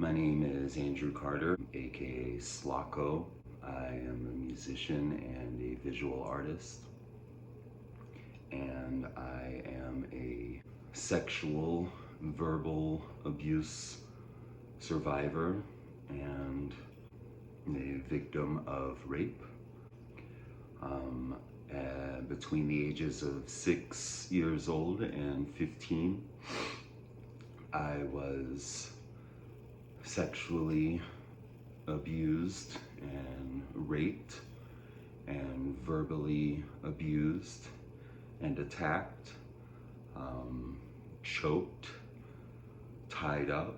My name is Andrew Carter, aka SLOKO. I am a musician and a visual artist, and I am a sexual, verbal abuse survivor and a victim of rape. Between the ages of 6 years old and 15, I was sexually abused and raped and verbally abused and attacked, choked, tied up,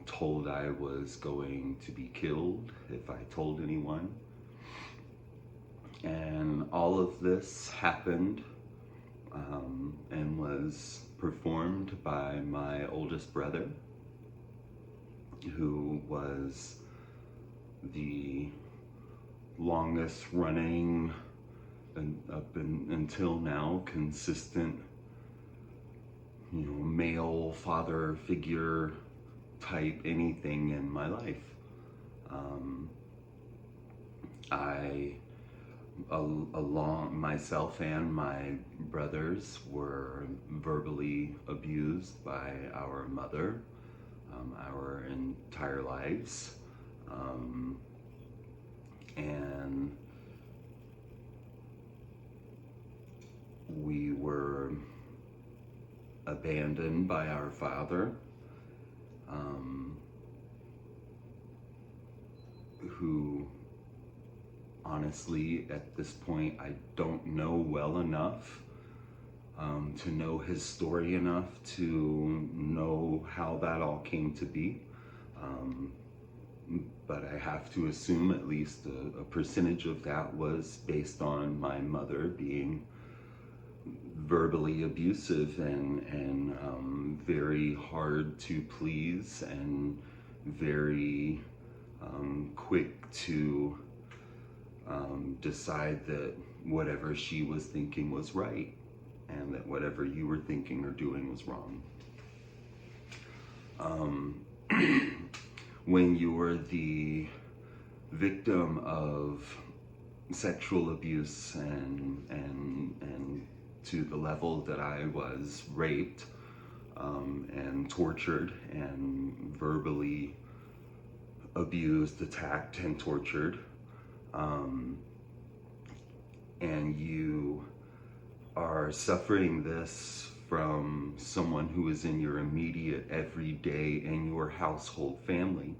told I was going to be killed if I told anyone. And all of this happened and was performed by my oldest brother, who was the longest running and until now consistent, male father figure type anything in my life. Myself and my brothers were verbally abused by our mother our entire lives, and we were abandoned by our father, who honestly at this point I don't know well enough to know his story enough to know how that all came to be. But I have to assume at least a percentage of that was based on my mother being verbally abusive and very hard to please and very quick to decide that whatever she was thinking was right and that whatever you were thinking or doing was wrong. When you were the victim of sexual abuse and to the level that I was raped and tortured and verbally abused, attacked, and tortured, and you are suffering this from someone who is in your immediate everyday and your household family,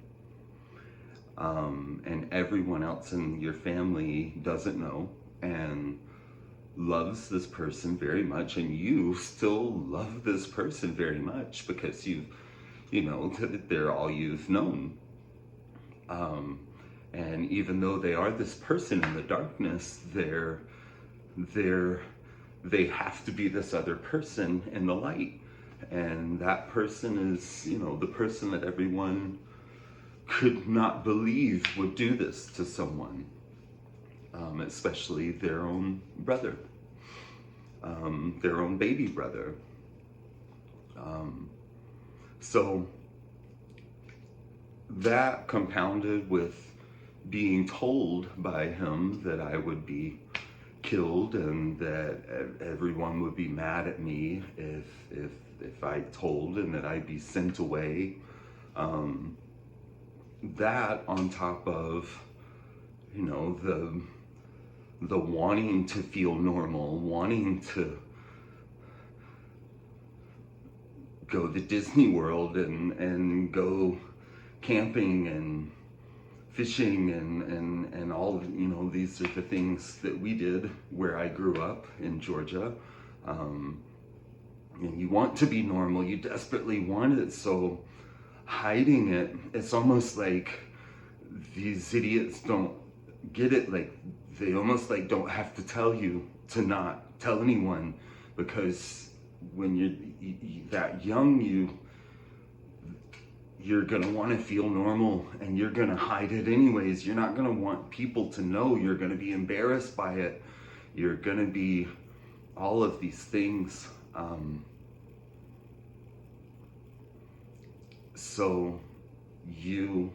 and everyone else in your family doesn't know and loves this person very much, and you still love this person very much because they're all you've known. And even though they are this person in the darkness, they have to be this other person in the light. And that person is, the person that everyone could not believe would do this to someone, especially their own brother, their own baby brother. So that compounded with being told by him that I would be killed and that everyone would be mad at me if I told, and that I'd be sent away. That on top of the wanting to feel normal, wanting to go to Disney World and go camping and fishing and all these are the things that we did where I grew up in Georgia. And you want to be normal, you desperately want it, so hiding it, it's almost like these idiots don't get it, like they almost like don't have to tell you to not tell anyone, because when you're that young, you're gonna want to feel normal and you're gonna hide it anyways. You're not gonna want people to know. You're gonna be embarrassed by it. You're gonna be all of these things. So you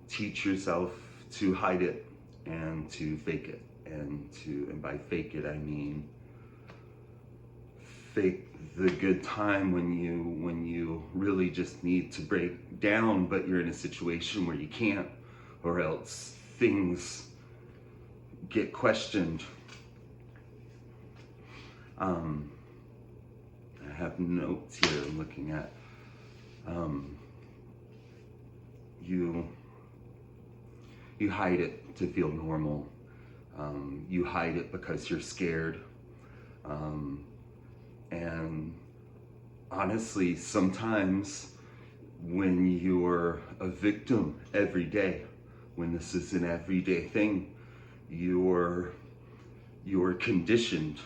teach yourself to hide it and to fake it. And by fake it, I mean fake the good time when you really just need to break down, but you're in a situation where you can't, or else things get questioned. I have notes here I'm looking at. You hide it to feel normal. You hide it because you're scared. And honestly, sometimes when you're a victim every day, when this is an everyday thing, you're conditioned.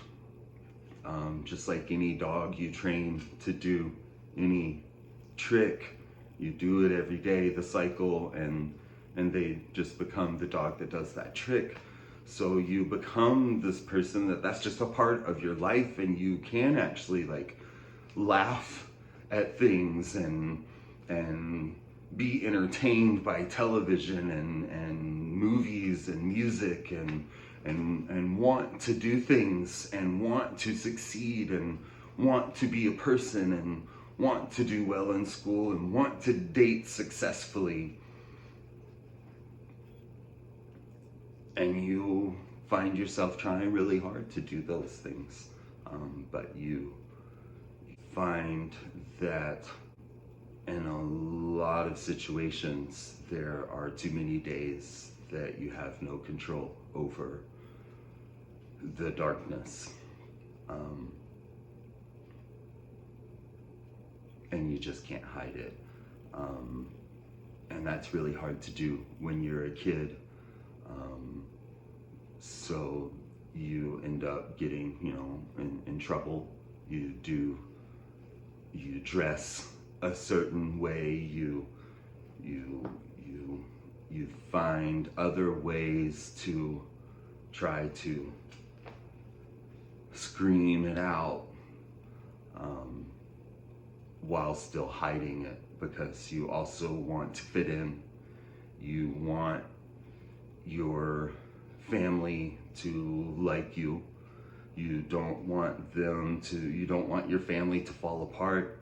Just like any dog you train to do any trick, you do it every day, the cycle, and they just become the dog that does that trick. So you become this person that's just a part of your life, and you can actually like laugh at things and be entertained by television and movies and music and want to do things and want to succeed and want to be a person and want to do well in school and want to date successfully. And you find yourself trying really hard to do those things. But you find that in a lot of situations, there are too many days that you have no control over the darkness. And you just can't hide it. And that's really hard to do when you're a kid. So you end up getting, in trouble. You dress a certain way. You find other ways to try to scream it out, while still hiding it, because you also want to fit in. You want your family to like you. You don't want your family to fall apart.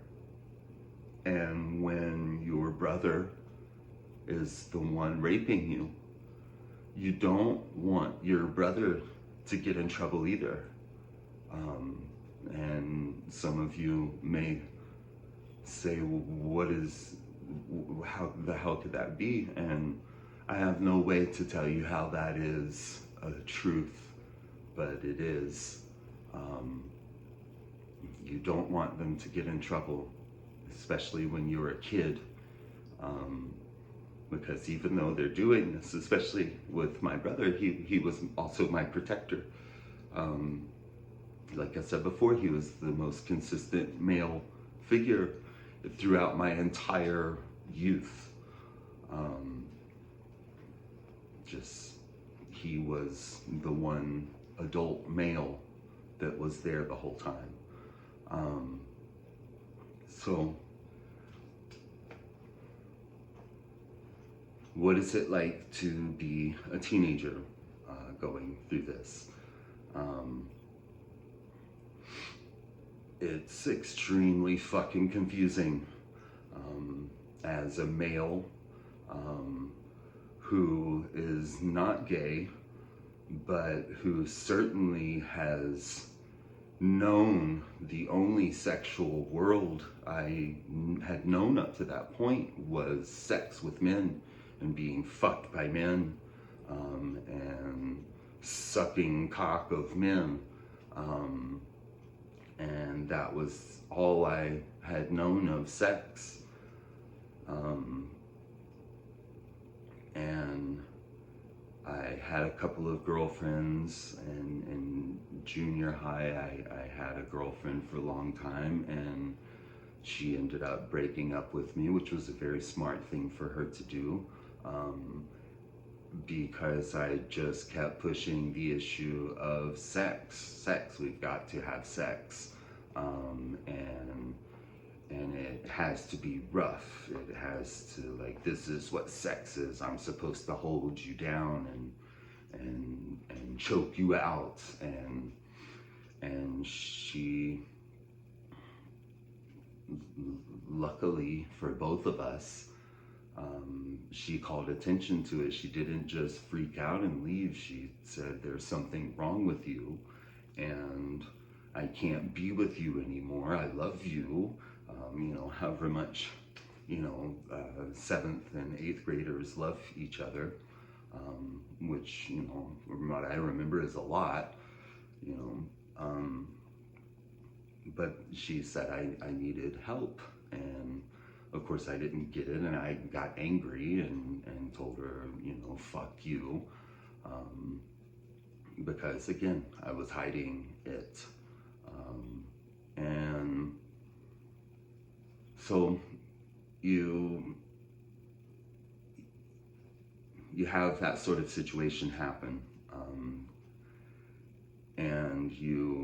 And when your brother is the one raping you, you don't want your brother to get in trouble either. And some of you may say, how the hell could that be? And I have no way to tell you how that is a truth, but it is. You don't want them to get in trouble, especially when you're a kid. Because even though they're doing this, especially with my brother, he was also my protector. Like I said before, he was the most consistent male figure throughout my entire youth. He was the one adult male that was there the whole time. So what is it like to be a teenager going through this? It's extremely fucking confusing. As a male who is not gay, but who certainly has known the only sexual world I had known up to that point was sex with men and being fucked by men, and sucking cock of men. And that was all I had known of sex. And I had a couple of girlfriends, and in junior high I had a girlfriend for a long time, and she ended up breaking up with me, which was a very smart thing for her to do, because I just kept pushing the issue of sex. We've got to have sex. And and it has to be rough. It has to, like, this is what sex is. I'm supposed to hold you down and choke you out, and she, luckily for both of us, she called attention to it. She didn't just freak out and leave. She said, there's something wrong with you, and I can't be with you anymore. I love you. However much, 7th and 8th graders love each other, which, from what I remember is a lot, but she said I needed help, and of course I didn't get it, and I got angry and told her, fuck you, because again, I was hiding it, and so you have that sort of situation happen, and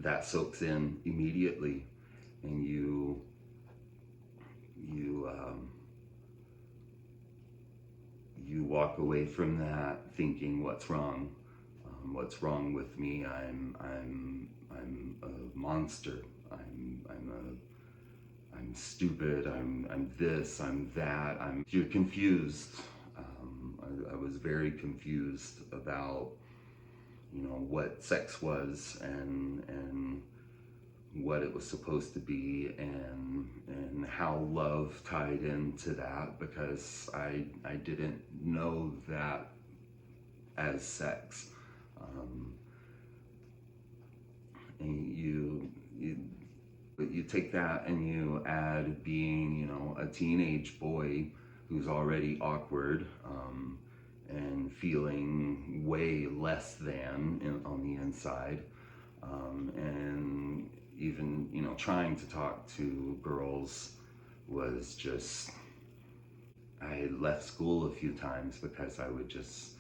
that soaks in immediately, and you walk away from that thinking, what's wrong? What's wrong with me? I'm a monster. I'm stupid. I'm this. I'm that. You're confused. I was very confused about what sex was and what it was supposed to be, and how love tied into that, because I didn't know that as sex. And you take that and you add being, a teenage boy who's already awkward, and feeling way less than on the inside, and even, trying to talk to girls was just, I had left school a few times because I would just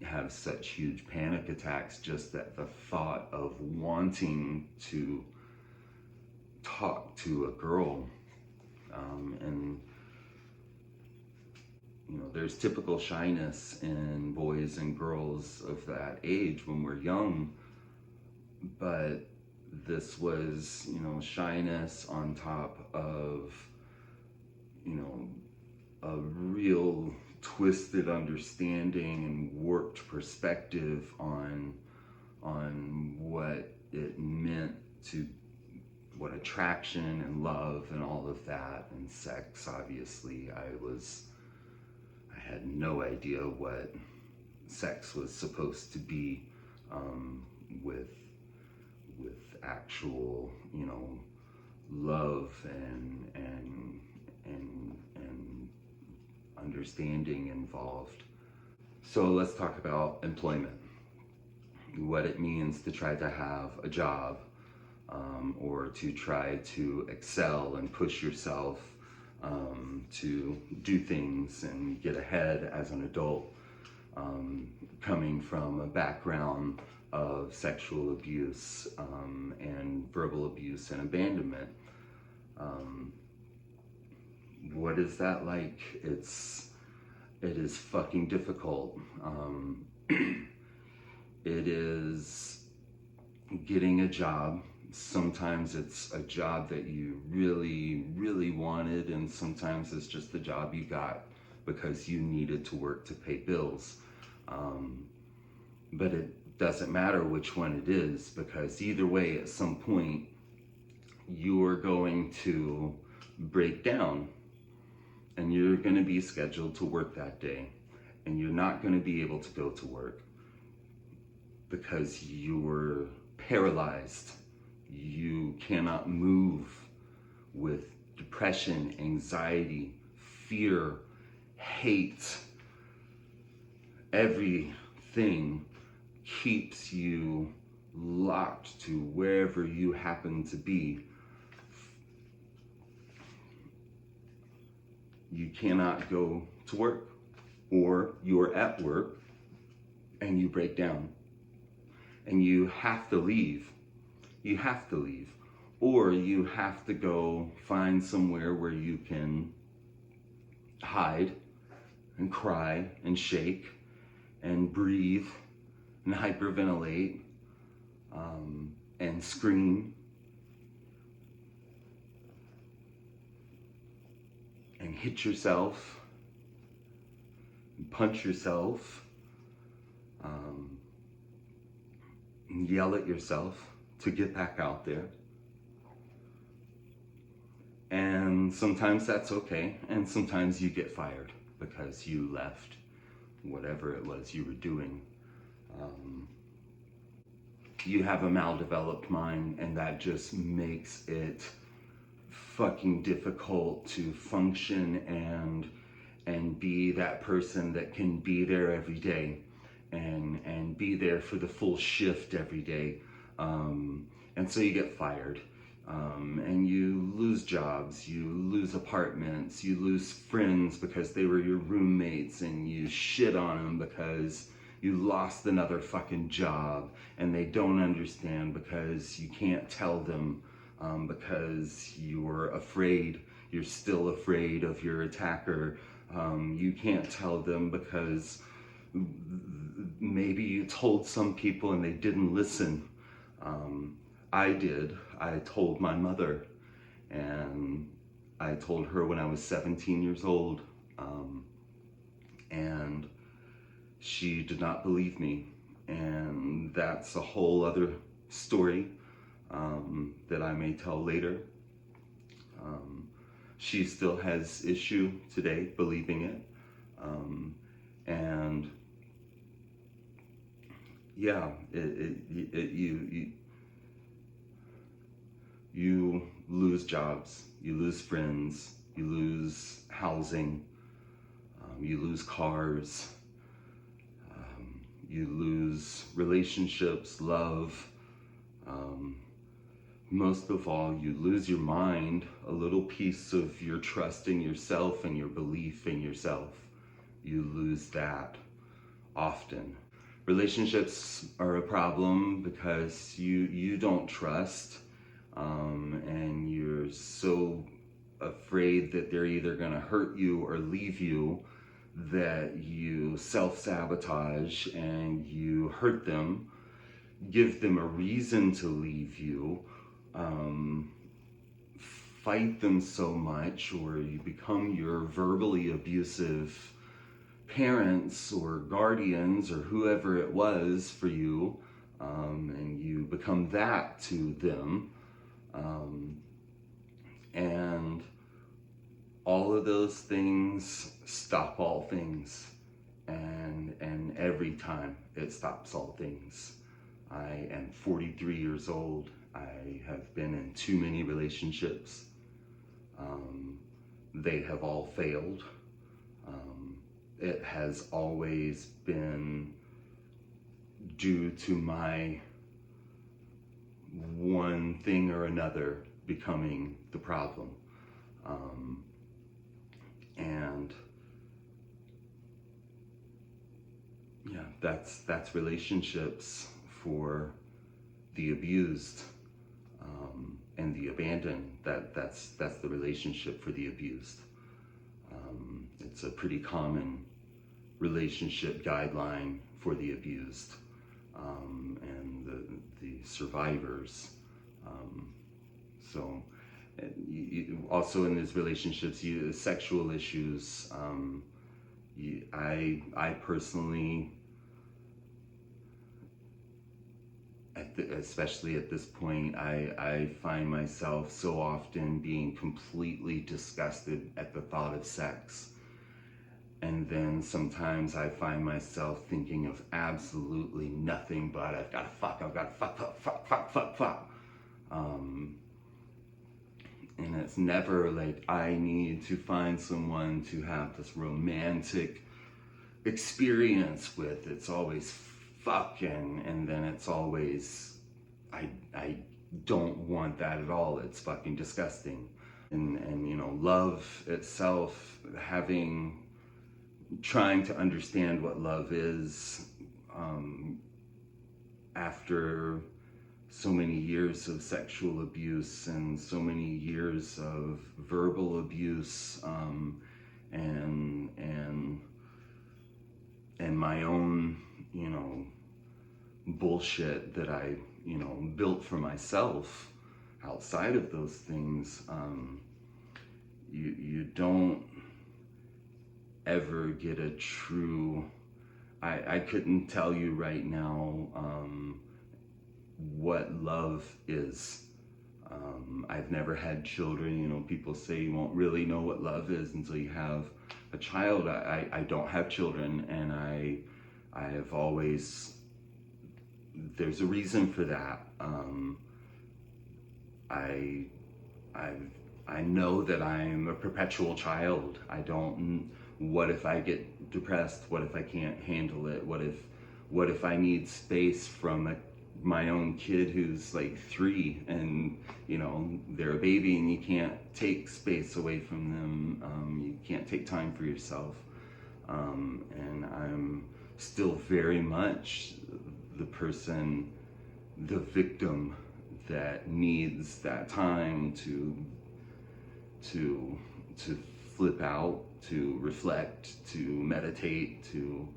have such huge panic attacks just at the thought of wanting to talk to a girl. And there's typical shyness in boys and girls of that age when we're young, but this was, shyness on top of, a real twisted understanding and warped perspective on what it meant to, what attraction and love and all of that, and sex. Obviously, I had no idea what sex was supposed to be, with actual, love and understanding involved. So let's talk about employment. What it means to try to have a job, or to try to excel and push yourself, to do things and get ahead as an adult, coming from a background of sexual abuse, and verbal abuse and abandonment. What is that like? It is fucking difficult. It is getting a job. Sometimes it's a job that you really, really wanted, and sometimes it's just the job you got because you needed to work to pay bills. But it doesn't matter which one it is, because either way, at some point, you're going to break down, and you're going to be scheduled to work that day, and you're not going to be able to go to work because you're paralyzed. You cannot move with depression, anxiety, fear, hate. Everything keeps you locked to wherever you happen to be. You cannot go to work, or you're at work and you break down and you have to leave. You have to leave, or you have to go find somewhere where you can hide and cry and shake and breathe and hyperventilate and scream and hit yourself and punch yourself and yell at yourself to get back out there. And sometimes that's okay, and sometimes you get fired because you left whatever it was you were doing. You have a maldeveloped mind, and that just makes it fucking difficult to function and be that person that can be there every day and be there for the full shift every day. And so you get fired. And you lose jobs, you lose apartments, you lose friends because they were your roommates, and you shit on them because you lost another fucking job, and they don't understand because you can't tell them, because you're afraid, you're still afraid of your attacker. You can't tell them because maybe you told some people and they didn't listen. I did. I told my mother, and I told her when I was 17 years old, and she did not believe me, and that's a whole other story that I may tell later. She still has issue today believing it, and yeah, you lose jobs, you lose friends, you lose housing, you lose cars, you lose relationships, love. Most of all, you lose your mind, a little piece of your trust in yourself and your belief in yourself. You lose that often. Relationships are a problem because you don't trust. And you're so afraid that they're either going to hurt you or leave you that you self-sabotage and you hurt them, give them a reason to leave you, fight them so much, or you become your verbally abusive parents or guardians or whoever it was for you, and you become that to them. And all of those things stop all things, and every time it stops all things. I am 43 years old. I have been in too many relationships. They have all failed. It has always been due to my one thing or another becoming the problem. And yeah, that's relationships for the abused, and the abandoned. That's the relationship for the abused. It's a pretty common relationship guideline for the abused, and the survivors. So also in these relationships, sexual issues, I personally, especially at this point, I find myself so often being completely disgusted at the thought of sex. And then sometimes I find myself thinking of absolutely nothing but I've got to fuck. And it's never like I need to find someone to have this romantic experience with. It's always fucking, and then it's always, I don't want that at all. It's fucking disgusting. And you know, love itself, trying to understand what love is, after so many years of sexual abuse and so many years of verbal abuse, and and and my own, bullshit that I, built for myself outside of those things. You don't ever get a true. I couldn't tell you right now what love is. I've never had children. People say you won't really know what love is until you have a child. I don't have children, and I have always, there's a reason for that. I know that I'm a perpetual child. What if I get depressed? What if I can't handle it? What if I need space from my own kid who's like 3, and they're a baby, and you can't take space away from them. You can't take time for yourself. And I'm still very much the person, the victim that needs that time to flip out, to reflect, to meditate, to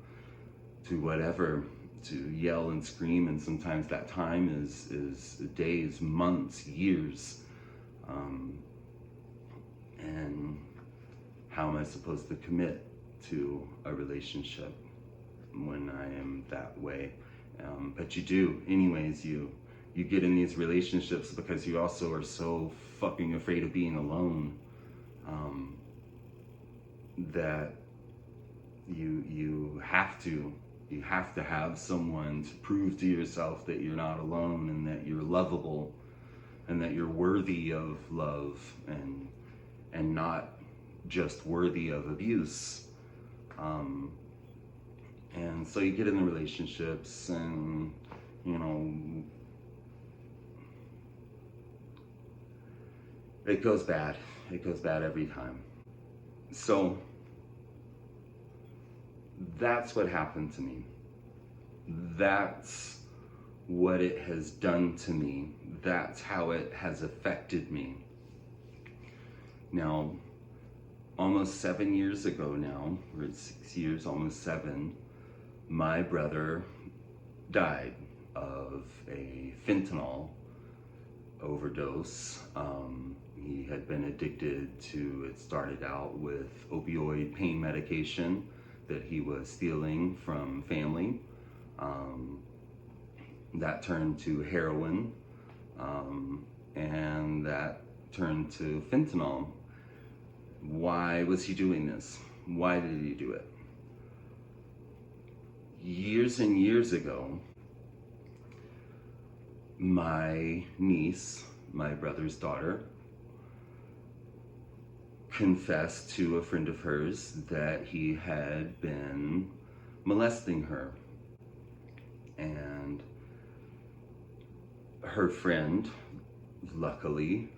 whatever, to yell and scream. And sometimes that time is days, months, years. And how am I supposed to commit to a relationship when I am that way? But you do. Anyways, you get in these relationships because you also are so fucking afraid of being alone, that you have to have someone to prove to yourself that you're not alone, and that you're lovable, and that you're worthy of love, and not just worthy of abuse. And so you get in the relationships, and it goes bad. It goes bad every time. So that's what happened to me. That's what it has done to me. That's how it has affected me. Now, almost 7 years ago now, or 6 years, almost 7, my brother died of a fentanyl overdose. He had been addicted to, it started out with opioid pain medication that he was stealing from family. That turned to heroin, and that turned to fentanyl. Why was he doing this? Why did he do it? Years and years ago, my niece, my brother's daughter, confessed to a friend of hers that he had been molesting her. And her friend, luckily,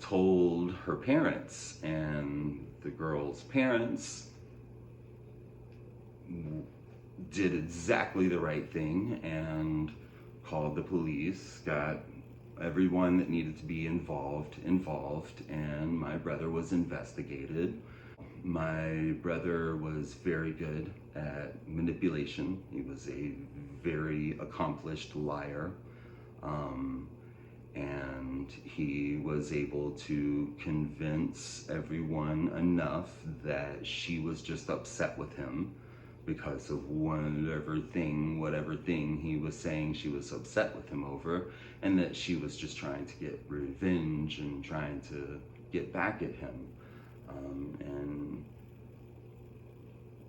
told her parents, and the girl's parents did exactly the right thing and called the police, got everyone that needed to be involved, and my brother was investigated. My brother was very good at manipulation. He was a very accomplished liar. And he was able to convince everyone enough that she was just upset with him because of whatever thing he was saying she was upset with him over, and that she was just trying to get revenge and trying to get back at him. And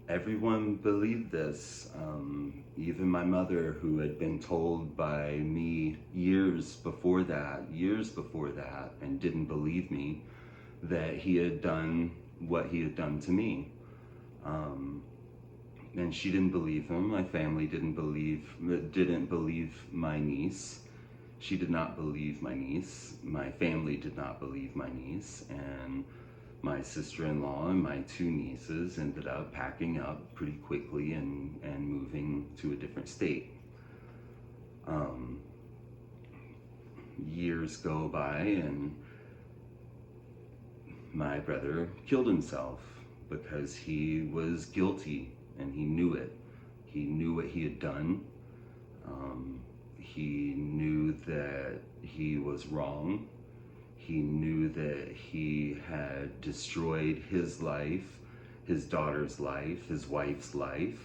everyone believed this. Even my mother, who had been told by me years before that, and didn't believe me, that he had done what he had done to me. And she didn't believe him. My family didn't believe my niece. She did not believe my niece. My family did not believe my niece. And my sister-in-law and my 2 nieces ended up packing up pretty quickly and moving to a different state. years go by and my brother killed himself because he was guilty and he knew it. He knew what he had done. He knew that he was wrong. He knew that he had destroyed his life, his daughter's life, his wife's life,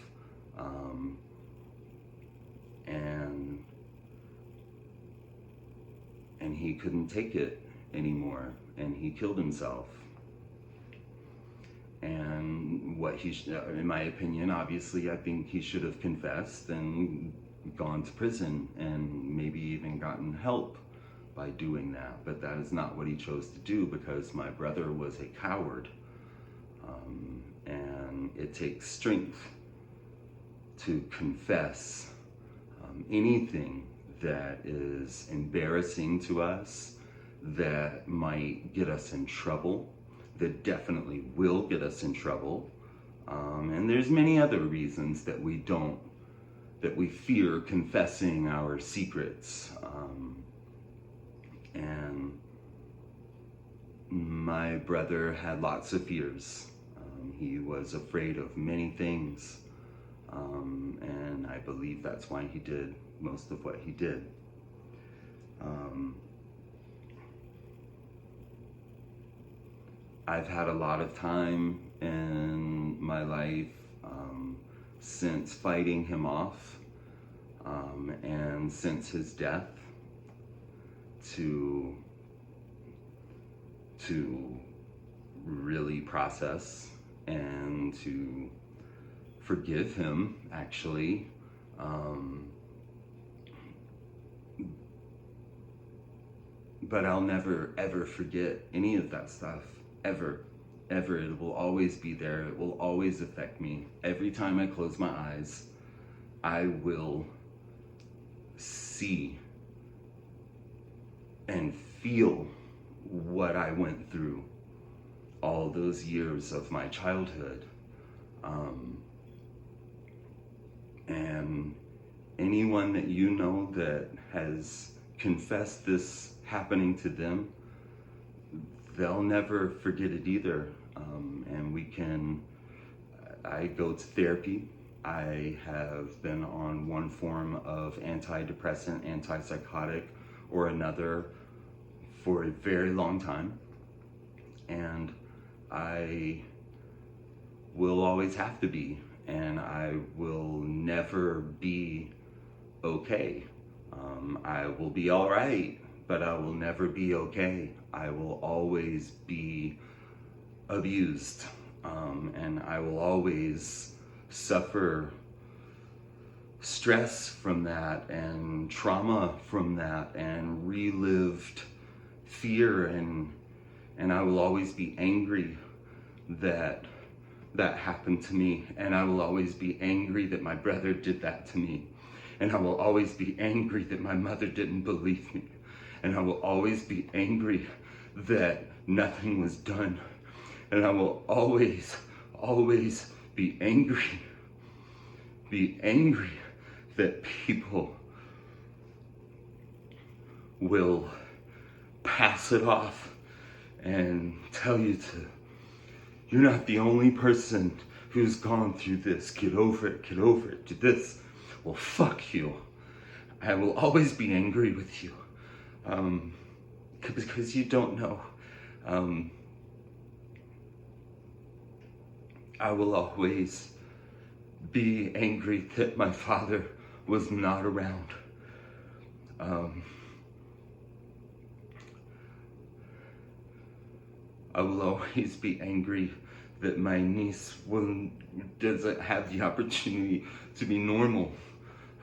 and he couldn't take it anymore, and he killed himself. And what in my opinion, obviously, I think he should have confessed and gone to prison and maybe even gotten help by doing that. But that is not what he chose to do, because my brother was a coward. And it takes strength to confess anything that is embarrassing to us, that might get us in trouble, that definitely will get us in trouble. And there's many other reasons that we fear confessing our secrets. And my brother had lots of fears. He was afraid of many things. And I believe that's why he did most of what he did. I've had a lot of time in my life since fighting him off and since his death to really process and to forgive him, actually. But I'll never, ever forget any of that stuff. Ever. It will always be there. It will always affect me. Every time I close my eyes, I will see and feel what I went through all those years of my childhood. And anyone that you know that has confessed this happening to them, they'll never forget it either. And I go to therapy. I have been on one form of antidepressant, antipsychotic, or another for a very long time. And I will always have to be, and I will never be okay. I will be all right, but I will never be okay. I will always be abused, and I will always suffer stress from that and trauma from that and relived fear, and I will always be angry that happened to me, and I will always be angry that my brother did that to me, and I will always be angry that my mother didn't believe me, and I will always be angry that nothing was done, and I will always be angry that people will pass it off and tell you you're not the only person who's gone through this. Get over it, do this. Well, fuck you. I will always be angry with you. Because you don't know. I will always be angry that my father was not around. I will always be angry that my niece doesn't have the opportunity to be normal,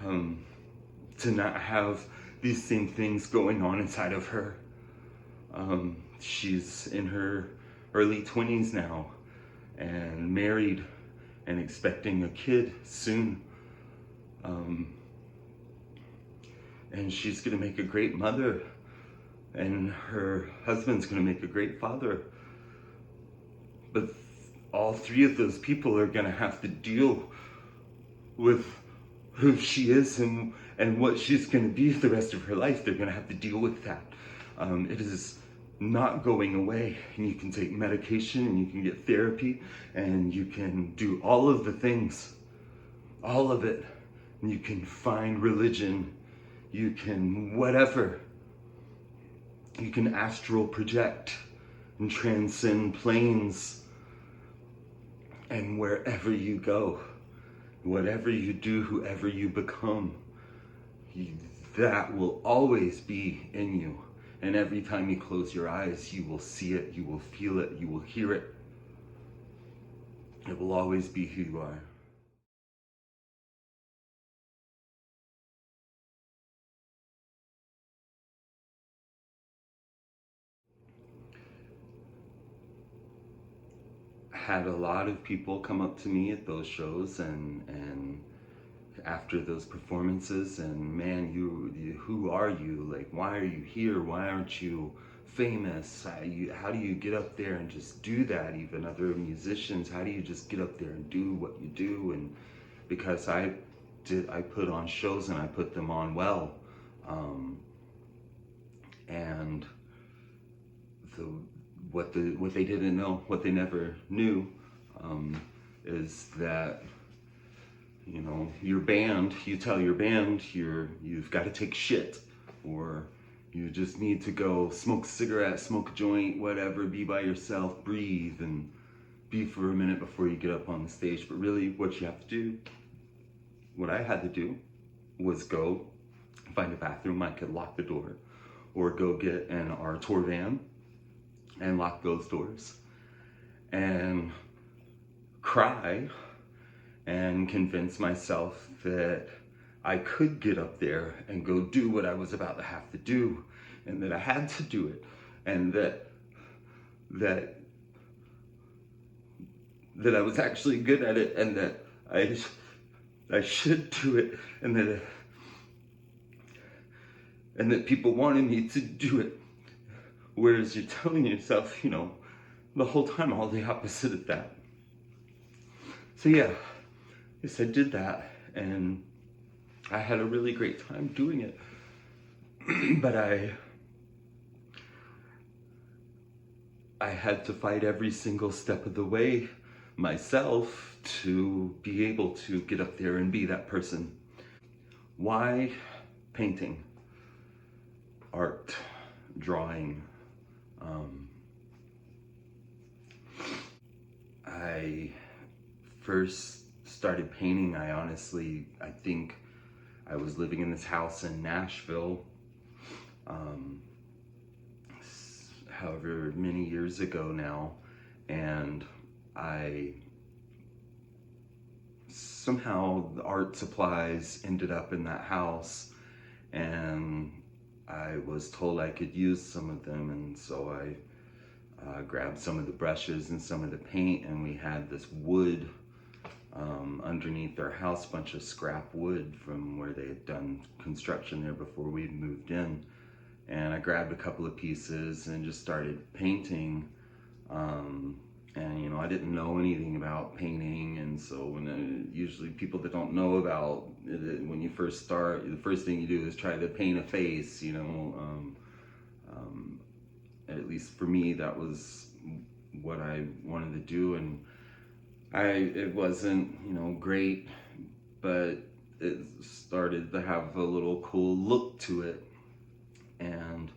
to not have these same things going on inside of her. She's in her early 20s now and married and expecting a kid soon. And she's gonna make a great mother, and her husband's gonna make a great father. But all three of those people are gonna have to deal with who she is and and what she's going to be the rest of her life. They're going to have to deal with that. It is not going away, and you can take medication, and you can get therapy, and you can do all of the things, all of it. And you can find religion, you can whatever. You can astral project and transcend planes. And wherever you go, whatever you do, whoever you become, that will always be in you. And every time you close your eyes, you will see it, you will feel it, you will hear it. It will always be who you are. Had a lot of people come up to me at those shows and after those performances, and man, you who are you? Like, why are you here? Why aren't you famous? How do you get up there and just do that? Even other musicians, how do you just get up there and do what you do? And because I put on shows and I put them on well, and what they didn't know, what they never knew, is that, you know, your band, you tell your band you've got to take shit, or you just need to go smoke a cigarette, smoke a joint, whatever, be by yourself, breathe, and be for a minute before you get up on the stage. But really, what you have to do, what I had to do, was go find a bathroom I could lock the door, or go get in our tour van and lock those doors, and cry and convince myself that I could get up there and go do what I was about to have to do, and that I had to do it, and that I was actually good at it, and that I should do it, and that people wanted me to do it. Whereas you're telling yourself, you know, the whole time all the opposite of that. So yeah, yes, I did that, and I had a really great time doing it. But I had to fight every single step of the way myself to be able to get up there and be that person. Why painting, art, drawing? I first started painting, I think I was living in this house in Nashville, however many years ago now, and somehow the art supplies ended up in that house, and I was told I could use some of them, and so I grabbed some of the brushes and some of the paint, and we had this wood underneath our house, bunch of scrap wood from where they had done construction there before we moved in. And I grabbed a couple of pieces and just started painting. And you know, I didn't know anything about painting, and so when usually people that don't know about it, when you first start, the first thing you do is try to paint a face, you know. At least for me, that was what I wanted to do, and it wasn't, you know, great, but it started to have a little cool look to it, and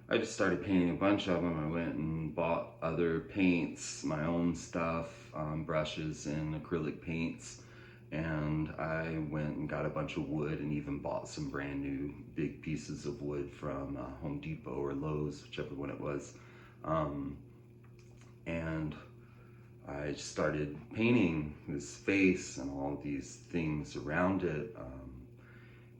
I just started painting a bunch of them. I went and bought other paints, my own stuff, brushes and acrylic paints, and I went and got a bunch of wood and even bought some brand new big pieces of wood from Home Depot or Lowe's, whichever one it was. And I just started painting this face and all these things around it.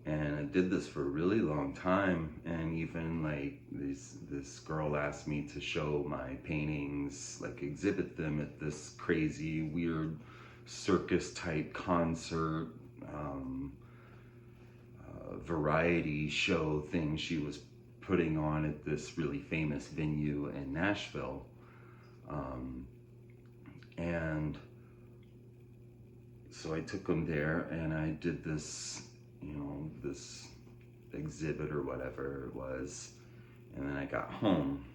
And I did this for a really long time, and even like this girl asked me to show my paintings, like exhibit them at this crazy, weird circus type concert, variety show thing she was putting on at this really famous venue in Nashville. And so I took them there, and I did this this exhibit or whatever it was. And then I got home.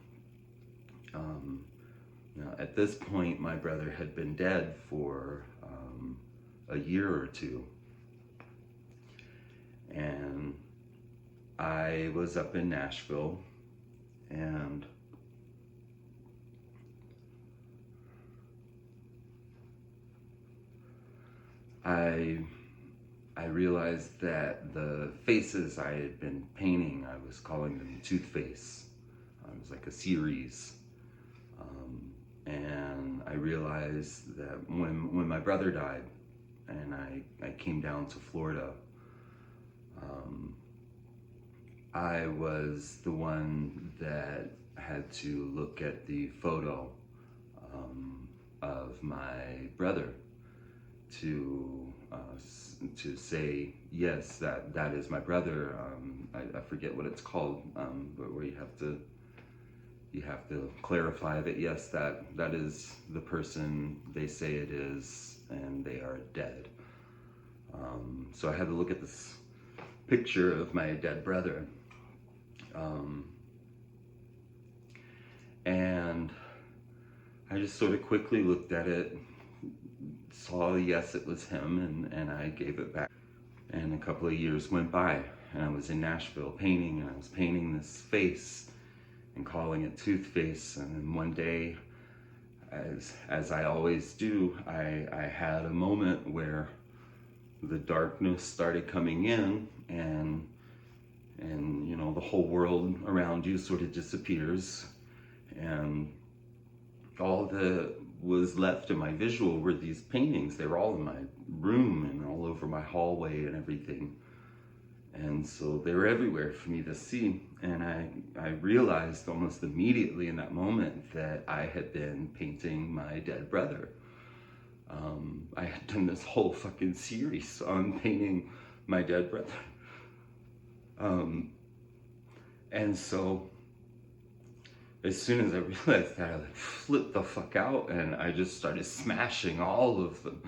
At this point, my brother had been dead for a year or two. And I was up in Nashville, and I realized that the faces I had been painting, I was calling them Toothface. It was like a series. And I realized that when my brother died and I came down to Florida, I was the one that had to look at the photo of my brother to say, yes, that is my brother. I forget what it's called, but where you have to clarify that, yes, that is the person they say it is, and they are dead. So I had to look at this picture of my dead brother, and I just sort of quickly looked at it, saw, yes, it was him, and I gave it back. And a couple of years went by, and I was in Nashville painting, and I was painting this face and calling it Toothface. And then one day, as I always do, I had a moment where the darkness started coming in, and the whole world around you sort of disappears, and all that was left in my visual were these paintings. They were all in my room and all over my hallway and everything. And so they were everywhere for me to see. And I realized almost immediately in that moment that I had been painting my dead brother. I had done this whole fucking series on painting my dead brother. And so as soon as I realized that, I flipped the fuck out, and I just started smashing all of them.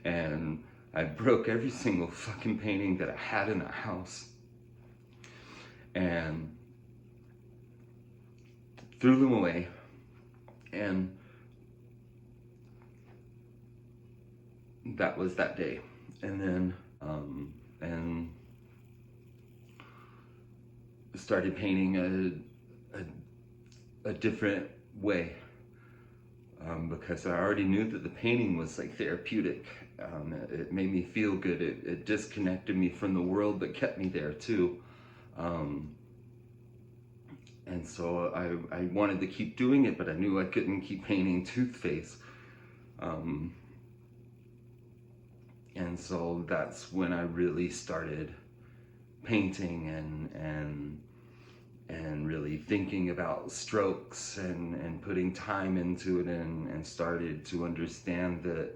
And I broke every single fucking painting that I had in the house and threw them away. And that was that day. And then and started painting a different way, because I already knew that the painting was like therapeutic. It made me feel good. It disconnected me from the world, but kept me there too. And so I wanted to keep doing it, but I knew I couldn't keep painting Toothface. And so that's when I really started painting and really thinking about strokes and putting time into it, and started to understand that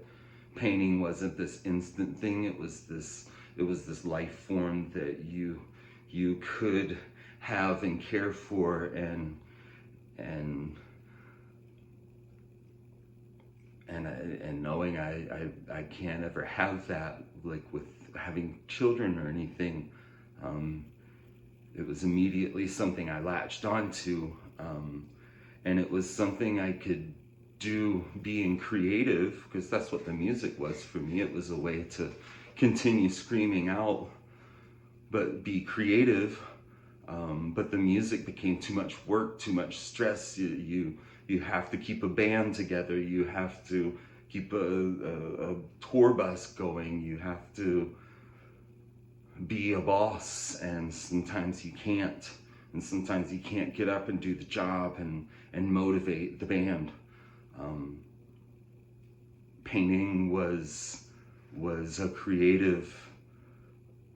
painting wasn't this instant thing. It was this life form that you could have and care for, and knowing I can't ever have that, like with having children or anything. It was immediately something I latched onto, and it was something I could do being creative, because that's what the music was for me. It was a way to continue screaming out, but be creative. But the music became too much work, too much stress. You have to keep a band together. You have to keep a tour bus going. You have to be a boss, and sometimes you can't. And sometimes you can't get up and do the job and motivate the band. Painting was a creative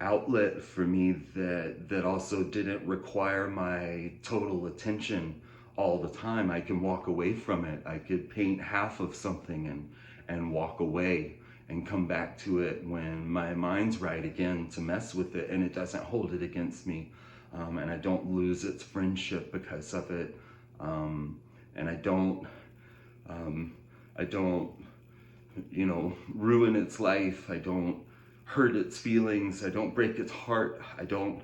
outlet for me that also didn't require my total attention all the time. I can walk away from it. I could paint half of something and walk away and come back to it when my mind's right again to mess with it, and it doesn't hold it against me, and I don't lose its friendship because of it, and I don't ruin its life. I don't hurt its feelings. I don't break its heart. I don't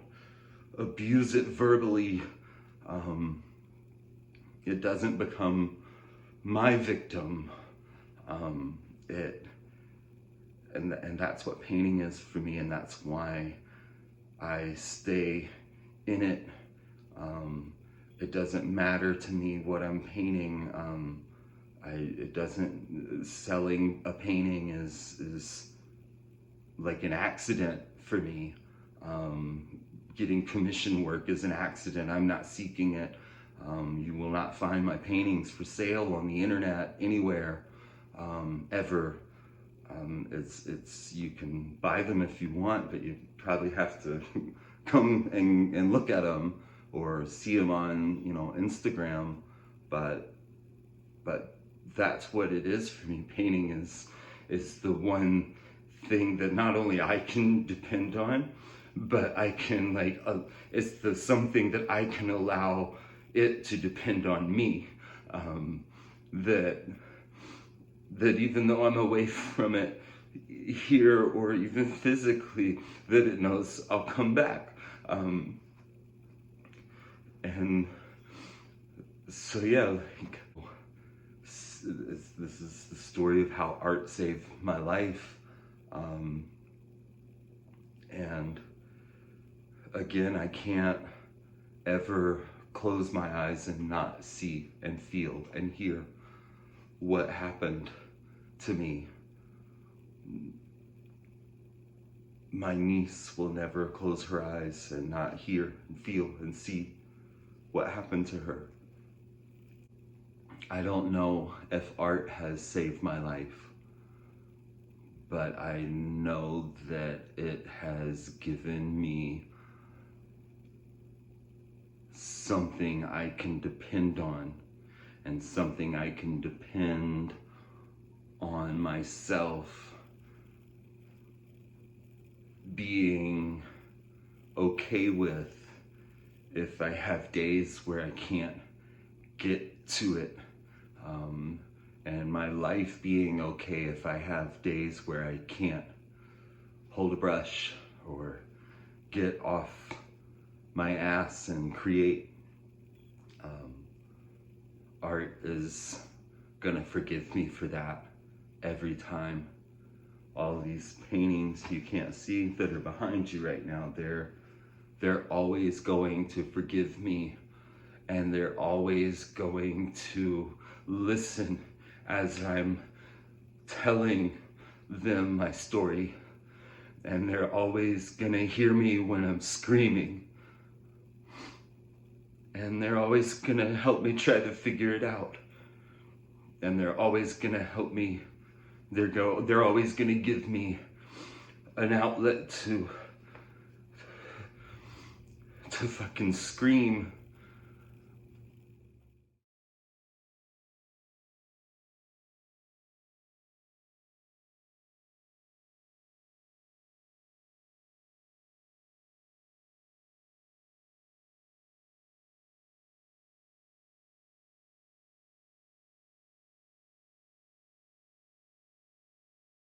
abuse it verbally. It doesn't become my victim. And that's what painting is for me, and that's why I stay in it. It doesn't matter to me what I'm painting. Selling a painting is like an accident for me. Getting commission work is an accident. I'm not seeking it. You will not find my paintings for sale on the internet anywhere, ever. You can buy them if you want, but you probably have to come and look at them or see them on, Instagram. But that's what it is for me. Painting is the one thing that not only I can depend on, but I can it's something that I can allow it to depend on me. That even though I'm away from it here or even physically, that it knows I'll come back. And so yeah, this is the story of how art saved my life. And again, I can't ever close my eyes and not see and feel and hear what happened to me. My niece will never close her eyes and not hear and feel and see what happened to her. I don't know if art has saved my life, but I know that it has given me something I can depend on, and something I can depend on myself being okay with if I have days where I can't get to it, and my life being okay if I have days where I can't hold a brush or get off my ass and create. Art is gonna forgive me for that every time. All these paintings you can't see that are behind you right now, they're always going to forgive me, and they're always going to listen as I'm telling them my story, and they're always gonna hear me when I'm screaming, and they're always gonna help me try to figure it out, and they're always gonna help me. They're always gonna give me an outlet to fucking scream